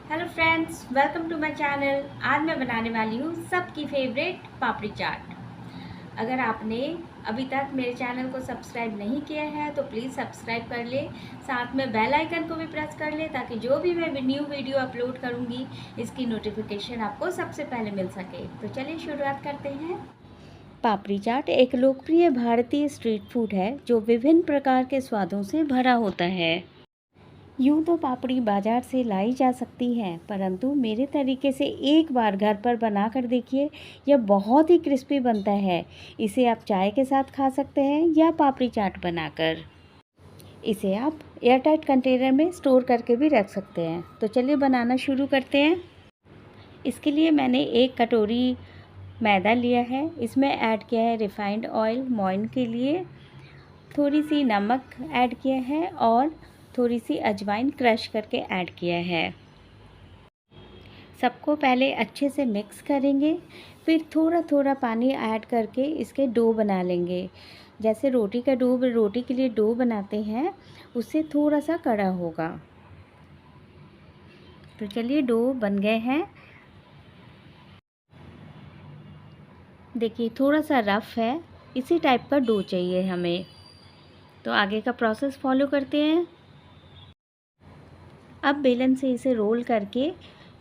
Hello friends, welcome to my channel. आज मैं बनाने वाली हूँ सबकी फेवरेट पापड़ी चाट। अगर आपने अभी तक मेरे चैनल को सब्सक्राइब नहीं किया है तो प्लीज़ सब्सक्राइब कर ले, साथ में बेल आइकन को भी प्रेस कर ले ताकि जो भी मैं न्यू वीडियो अपलोड करूँगी इसकी नोटिफिकेशन आपको सबसे पहले मिल सके। तो चलिए शुरुआत करते हैं। पापड़ी चाट एक लोकप्रिय भारतीय स्ट्रीट फूड है जो विभिन्न प्रकार के स्वादों से भरा होता है। यूँ तो पापड़ी बाज़ार से लाई जा सकती है, परंतु मेरे तरीके से एक बार घर पर बना कर देखिए, यह बहुत ही क्रिस्पी बनता है। इसे आप चाय के साथ खा सकते हैं या पापड़ी चाट बनाकर। इसे आप एयरटाइट कंटेनर में स्टोर करके भी रख सकते हैं। तो चलिए बनाना शुरू करते हैं। इसके लिए मैंने 1 कटोरी मैदा लिया है। इसमें ऐड किया है रिफाइंड ऑयल मोइन के लिए, थोड़ी सी नमक ऐड किया है और थोड़ी सी अजवाइन क्रश करके ऐड किया है। सबको पहले अच्छे से मिक्स करेंगे, फिर थोड़ा थोड़ा पानी ऐड करके इसके डो बना लेंगे। जैसे रोटी का डो, रोटी के लिए डो बनाते हैं, उससे थोड़ा सा कड़ा होगा। तो चलिए डो बन गए हैं। देखिए थोड़ा सा रफ़ है, इसी टाइप का डो चाहिए हमें। तो आगे का प्रोसेस फॉलो करते हैं। अब बेलन से इसे रोल करके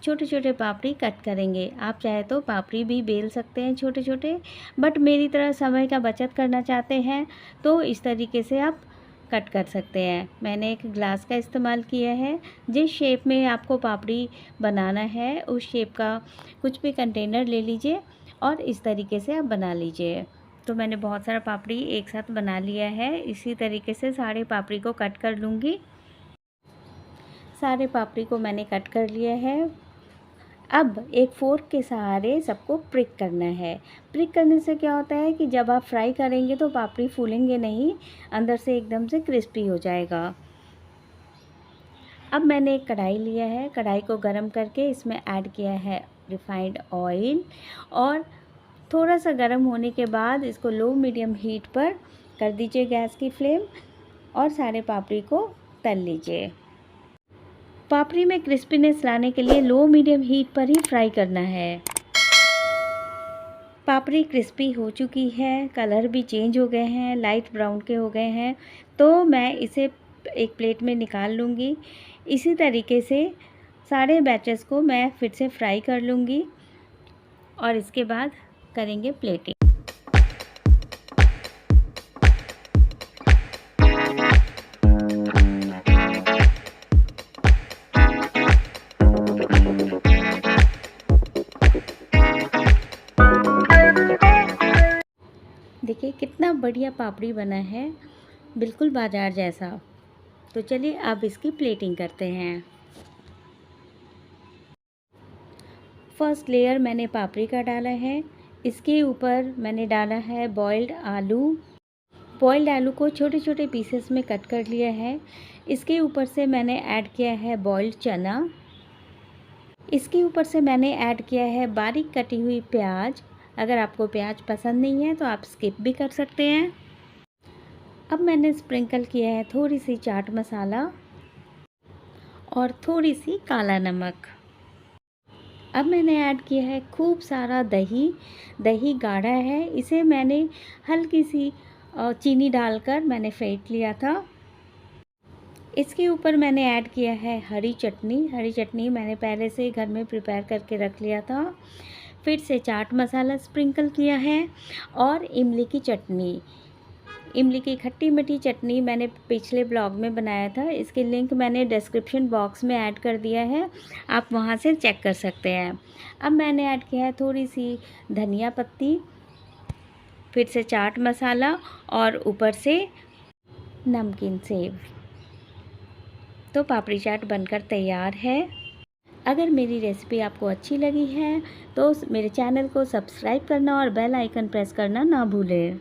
छोटे छोटे पापड़ी कट करेंगे। आप चाहे तो पापड़ी भी बेल सकते हैं छोटे छोटे, बट मेरी तरह समय का बचत करना चाहते हैं तो इस तरीके से आप कट कर सकते हैं। मैंने एक ग्लास का इस्तेमाल किया है। जिस शेप में आपको पापड़ी बनाना है उस शेप का कुछ भी कंटेनर ले लीजिए और इस तरीके से आप बना लीजिए। तो मैंने बहुत सारा पापड़ी एक साथ बना लिया है। इसी तरीके से सारे पापड़ी को कट कर लूँगी। सारे पापड़ी को मैंने कट कर लिया है। अब एक फोर्क के सहारे सबको प्रिक करना है। प्रिक करने से क्या होता है कि जब आप फ्राई करेंगे तो पापड़ी फूलेंगे नहीं, अंदर से एकदम से क्रिस्पी हो जाएगा। अब मैंने एक कढ़ाई लिया है। कढ़ाई को गरम करके इसमें ऐड किया है रिफाइंड ऑयल और थोड़ा सा गरम होने के बाद इसको लो मीडियम हीट पर कर दीजिए गैस की फ्लेम और सारे पापड़ी को तल लीजिए। पापड़ी में क्रिस्पीनेस लाने के लिए लो मीडियम हीट पर ही फ्राई करना है। पापड़ी क्रिस्पी हो चुकी है, कलर भी चेंज हो गए हैं, लाइट ब्राउन के हो गए हैं। तो मैं इसे एक प्लेट में निकाल लूँगी। इसी तरीके से सारे बैचेस को मैं फिर से फ्राई कर लूँगी और इसके बाद करेंगे प्लेटिंग। देखिए कितना बढ़िया पापड़ी बना है, बिल्कुल बाजार जैसा। तो चलिए अब इसकी प्लेटिंग करते हैं। फर्स्ट लेयर मैंने पापड़ी का डाला है। इसके ऊपर मैंने डाला है बॉइल्ड आलू। बॉइल्ड आलू को छोटे छोटे पीसेस में कट कर लिया है। इसके ऊपर से मैंने ऐड किया है बॉइल्ड चना। इसके ऊपर से मैंने ऐड किया है बारीक कटी हुई प्याज। अगर आपको प्याज पसंद नहीं है तो आप स्किप भी कर सकते हैं। अब मैंने स्प्रिंकल किया है थोड़ी सी चाट मसाला और थोड़ी सी काला नमक। अब मैंने ऐड किया है खूब सारा दही। दही गाढ़ा है, इसे मैंने हल्की सी चीनी डालकर मैंने फेंट लिया था। इसके ऊपर मैंने ऐड किया है हरी चटनी। हरी चटनी मैंने पहले से घर में प्रिपेयर करके रख लिया था। फिर से चाट मसाला स्प्रिंकल किया है और इमली की चटनी। इमली की खट्टी मीठी चटनी मैंने पिछले ब्लॉग में बनाया था, इसके लिंक मैंने डिस्क्रिप्शन बॉक्स में ऐड कर दिया है, आप वहां से चेक कर सकते हैं। अब मैंने ऐड किया है थोड़ी सी धनिया पत्ती, फिर से चाट मसाला और ऊपर से नमकीन सेव। तो पापड़ी चाट बनकर तैयार है। अगर मेरी रेसिपी आपको अच्छी लगी है तो मेरे चैनल को सब्सक्राइब करना और बेल आइकन प्रेस करना ना भूलें।